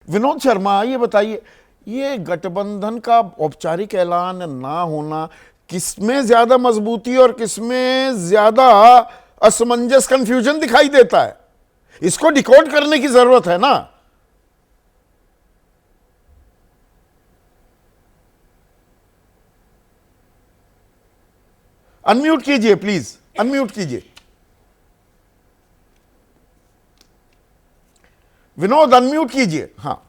विनोद शर्मा, ये बताइए, ये गठबंधन का औपचारिक ऐलान ना होना किसमें ज्यादा मजबूती और किसमें ज्यादा असमंजस, कंफ्यूजन दिखाई देता है? इसको डिकोड करने की जरूरत है ना। अनम्यूट कीजिए प्लीज, अनम्यूट कीजिए। विनोद अनम्यूट कीजिए। हाँ।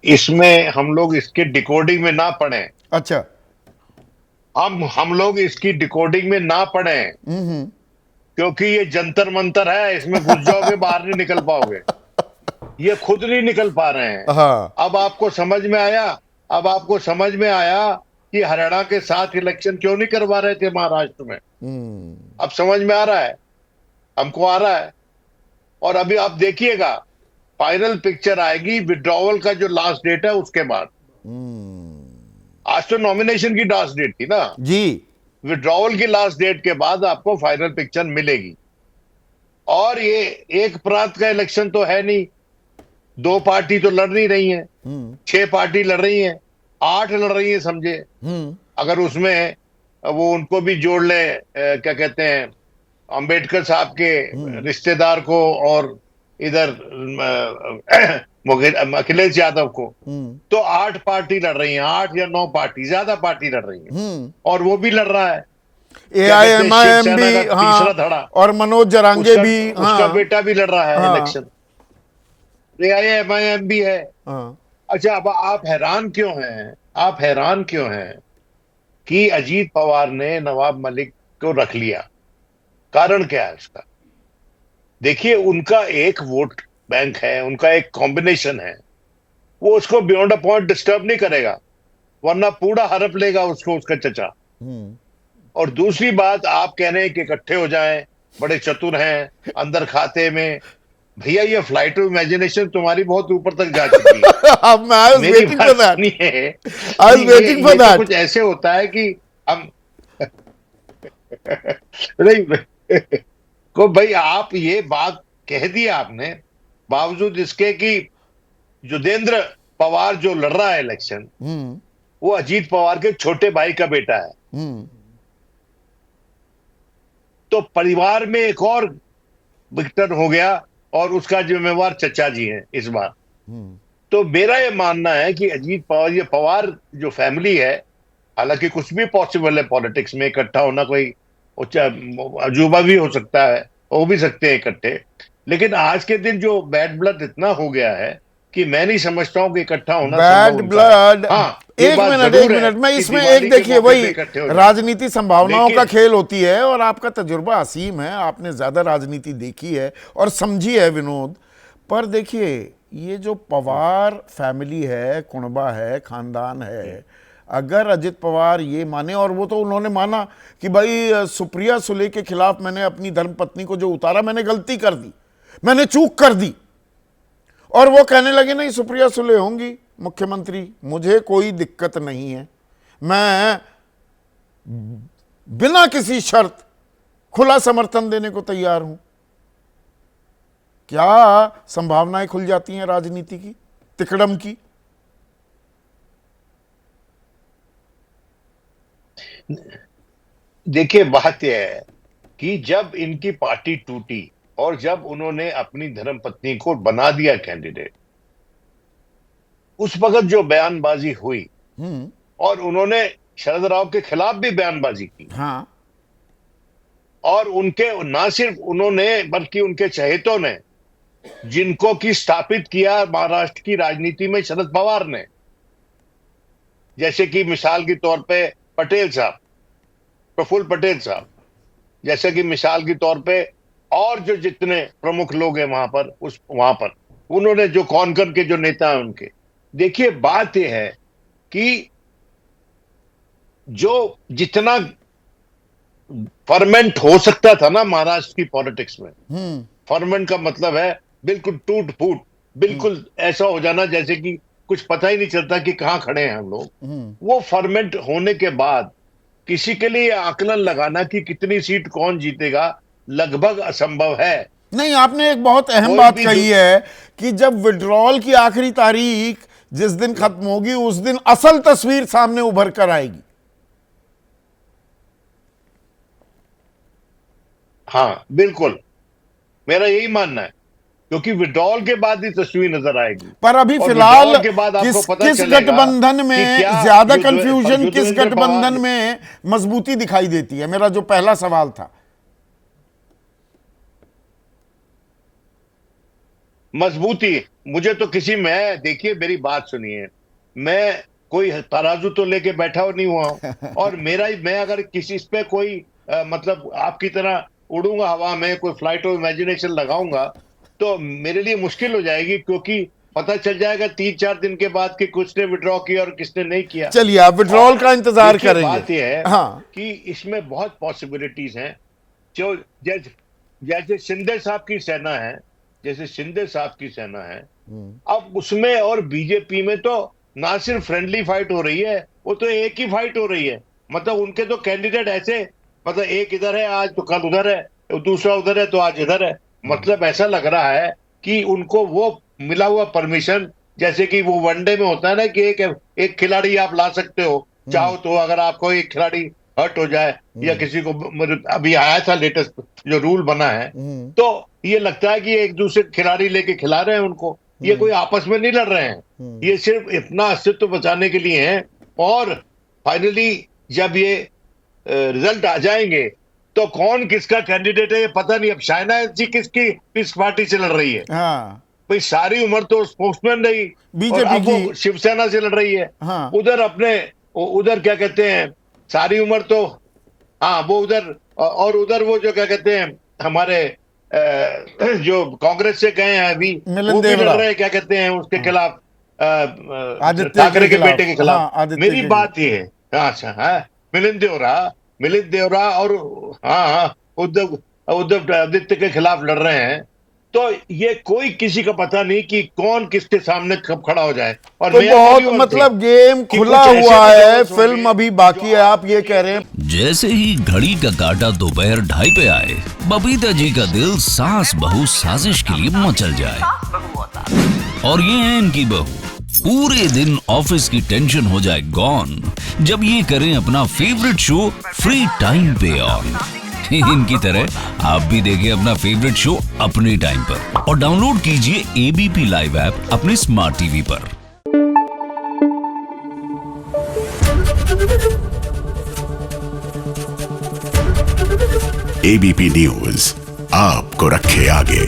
इसमें हम लोग इसके डिकोडिंग में ना पड़े। अच्छा। हम लोग इसकी डिकोडिंग में ना पड़े, क्योंकि ये जंतर मंतर है, इसमें घुस जाओगे बाहर नहीं निकल पाओगे। ये खुद नहीं निकल पा रहे हैं। हाँ। अब आपको समझ में आया, अब आपको समझ में आया कि हरियाणा के साथ इलेक्शन क्यों नहीं करवा रहे थे महाराष्ट्र में। अब समझ में आ रहा है, हमको आ रहा है। और अभी आप देखिएगा, फाइनल पिक्चर आएगी विड्रॉवल का जो लास्ट डेट है उसके बाद। आज तो नॉमिनेशन की लास्ट डेट थी ना, जी। विड्रॉवल की लास्ट डेट के बाद आपको फाइनल पिक्चर मिलेगी। और ये एक प्रांत का इलेक्शन तो है नहीं, दो पार्टी तो लड़ नहीं रही हैं, 6 पार्टी लड़ रही हैं, 8 लड़ रही हैं समझे। अगर उसमें वो उनको भी जोड़ ले, क्या कहते हैं, अंबेडकर साहब के रिश्तेदार को, और इधर अखिलेश यादव को, तो 8 पार्टी लड़ रही हैं, 8 या 9 पार्टी, ज्यादा पार्टी लड़ रही हैं। और वो भी लड़ रहा है, क्या कहते हैं, AIMIM शिवसेना भी, का तीसरा हाँ, धड़ा, और मनोज जरांगे उसका भी, उसका हाँ। बेटा भी लड़ रहा है हाँ। इलेक्शन। AIMIM भी है। हाँ। अच्छा, अब आप हैरान क्यों हैं, आप हैरान क्यों हैं कि अजीत पवार ने नवाब मलिक को रख लिया? कारण क्या है उसका? देखिए, उनका एक वोट बैंक है, उनका एक कॉम्बिनेशन है, वो उसको बियॉन्ड अ पॉइंट डिस्टर्ब नहीं करेगा, वरना पूरा हड़प लेगा उसको उसका चचा। और दूसरी बात, आप कह रहे हैं कि इकट्ठे हो जाएं, बड़े चतुर हैं अंदर खाते में। भैया, ये फ्लाइट ऑफ इमेजिनेशन तुम्हारी बहुत ऊपर तक जा चुकी है। अब मैं आई वाज मेरी वेटिंग बात फॉर दैट। सुनिए। आई नहीं, वाज वेटिंग फॉर ये तो दैट। कुछ ऐसे होता है कि हम नहीं को भाई, आप ये बात कह दी आपने, बावजूद इसके कि युद्धेंद्र पवार जो लड़ रहा है इलेक्शन, वो अजीत पवार के छोटे भाई का बेटा है। तो परिवार में एक और विक्टर हो गया, और उसका जिम्मेवार चचा जी हैं इस बार। तो मेरा ये मानना है कि अजीत पवार, ये पवार जो फैमिली है, हालांकि कुछ भी पॉसिबल है पॉलिटिक्स में, इकट्ठा होना कोई अजूबा भी हो सकता है, हो भी सकते हैं इकट्ठे। लेकिन आज के दिन जो बैड ब्लड इतना हो गया है कि मैं नहीं समझता हूं कि इकट्ठा होना संभव बैड उनका है। ब्लड। हाँ, ये एक बात मिनट, एक जरूर है मिनट, मैं कि इसमें एक दिवाली के देखिए, मौके पे वही इकट्ठे हो जाए। राजनीति संभावनाओं का लेकिन खेल होती है, और आपका तजुर्बा असीम है, आपने ज्यादा राजनीति देखी है और समझी है विनोद। पर देखिए, ये जो पवार फैमिली है, कुणबा है, खानदान है, अगर अजित पवार ये माने, और वो तो उन्होंने माना कि भाई सुप्रिया सुले के खिलाफ मैंने अपनी धर्मपत्नी को जो उतारा, मैंने गलती कर दी, मैंने चूक कर दी, और वो कहने लगे नहीं सुप्रिया सुले होंगी मुख्यमंत्री, मुझे कोई दिक्कत नहीं है, मैं बिना किसी शर्त खुला समर्थन देने को तैयार हूं। क्या संभावनाएं खुल जाती हैं राजनीति की, तिकड़म की? देखिए, बात यह है कि जब इनकी पार्टी टूटी और जब उन्होंने अपनी धर्मपत्नी को बना दिया कैंडिडेट, उस वक्त जो बयानबाजी हुई, और उन्होंने शरद राव के खिलाफ भी बयानबाजी की, हाँ। और उनके ना सिर्फ उन्होंने बल्कि उनके चहेतों ने, जिनको की स्थापित किया महाराष्ट्र की राजनीति में शरद पवार ने, जैसे कि मिसाल के तौर पे पटेल साहब, प्रफुल्ल पटेल साहब, जैसे कि मिसाल के तौर पे, और जो जितने प्रमुख लोग हैं वहां पर उन्होंने, जो कॉनकर के जो नेता हैं उनके। देखिए, बात यह है कि जो जितना फर्मेंट हो सकता था ना महाराष्ट्र की पॉलिटिक्स में, फर्मेंट का मतलब है बिल्कुल टूट फूट, बिल्कुल ऐसा हो जाना जैसे कि कुछ पता ही नहीं चलता कि कहां खड़े हैं हम लोग। वो फर्मेंट होने के बाद किसी के लिए आकलन लगाना कि कितनी सीट कौन जीतेगा लगभग असंभव है। नहीं, आपने एक बहुत अहम कोई बात भी कही है कि जब विड्रॉल की आखिरी तारीख जिस दिन खत्म होगी उस दिन असल तस्वीर सामने उभर कर आएगी। हाँ बिल्कुल, मेरा यही मानना है, क्योंकि विड्रॉल के बाद ही तस्वीर नजर आएगी। पर अभी और फिलहाल विड्रॉल के बाद आपको किस पता किस चलेगा गठबंधन कि में क्या ज्यादा युद्धवेंद्र- कंफ्यूजन, किस युद्धवेंद्र गठबंधन पवार में मजबूती दिखाई देती है? मेरा जो पहला सवाल था। मजबूती, मुझे तो किसी में, देखिए मेरी बात सुनिए, मैं कोई तराजू तो लेके बैठा नहीं हुआ हूं। और मैं अगर किसी इस पे कोई मतलब आपकी तरह उड़ूंगा हवा में, कोई फ्लाइट ऑफ इमेजिनेशन लगाऊंगा, तो मेरे लिए मुश्किल हो जाएगी, क्योंकि पता चल जाएगा 3-4 दिन के बाद कि कुछ ने विड्रॉ किया और किसने नहीं किया। चलिए, आप विड्रॉल का इंतजार देखिए, करेंगे। बात यह है हाँ, कि इसमें बहुत पॉसिबिलिटीज हैं। जो जैसे शिंदे साहब की सेना है, जैसे शिंदे साहब की सेना है, अब उसमें और बीजेपी में तो ना सिर्फ फ्रेंडली फाइट हो रही है, वो तो एक ही फाइट हो रही है। मतलब उनके तो कैंडिडेट ऐसे, मतलब एक इधर है आज तो कल उधर है, दूसरा उधर है तो आज इधर है। मतलब ऐसा लग रहा है कि उनको वो मिला हुआ परमिशन, जैसे कि वो वनडे में होता है ना कि एक खिलाड़ी आप ला सकते हो चाहो तो, अगर आपको एक खिलाड़ी हर्ट हो जाए या किसी को, अभी आया था लेटेस्ट जो रूल बना है, तो ये लगता है कि एक दूसरे खिलाड़ी लेके खिला रहे हैं उनको। ये कोई आपस में नहीं लड़ रहे हैं, ये सिर्फ अपना अस्तित्व बचाने के लिए हैं। और फाइनली जब ये रिजल्ट आ जाएंगे तो कौन किसका कैंडिडेट है ये पता नहीं। अब शायना जी किस पार्टी से लड़ रही है? हाँ, भाई सारी उम्र तो स्पोर्ट्समैन रही, और बीजेपी अब वो की। शिवसेना से लड़ रही है। हाँ, उधर क्या कहते हैं, सारी उम्र तो, हाँ वो उधर, और उधर वो जो क्या कहते हैं हमारे जो कांग्रेस से गए हैं अभी, मिलिंद वो भी लड़ देवरा। रहे हैं क्या कहते हैं उसके खिलाफ, आदित्य ठाकरे के खिलाफ। बेटे के खिलाफ। हाँ, आदित्य मेरी के बात ये है, अच्छा है, मिलिंद देवरा और, हाँ हाँ, उद्धव उद्धव आदित्य के खिलाफ लड़ रहे हैं। तो ये कोई किसी का पता नहीं कि कौन किसके सामने कब खड़ा हो जाए। और तो मेरा बहुत, view मतलब थे गेम कि खुला कुछ ऐसे हुआ भी है, जवाब होंगे फिल्म अभी बाकी है, आप ये कह रहे हैं। जैसे ही घड़ी का काटा दोपहर 2:30 पे आए, बबीता जी का दिल सास बहू साजिश के लिए मचल जाए। और ये है इनकी बहू, पूरे दिन ऑफिस की टेंशन हो जाए गॉन जब ये करें अपना फेवरेट शो फ्री टाइम पे ऑन। इनकी तरह आप भी देखिए अपना फेवरेट शो अपने टाइम पर और डाउनलोड कीजिए एबीपी लाइव ऐप अपने स्मार्ट टीवी पर। एबीपी न्यूज आपको रखे आगे।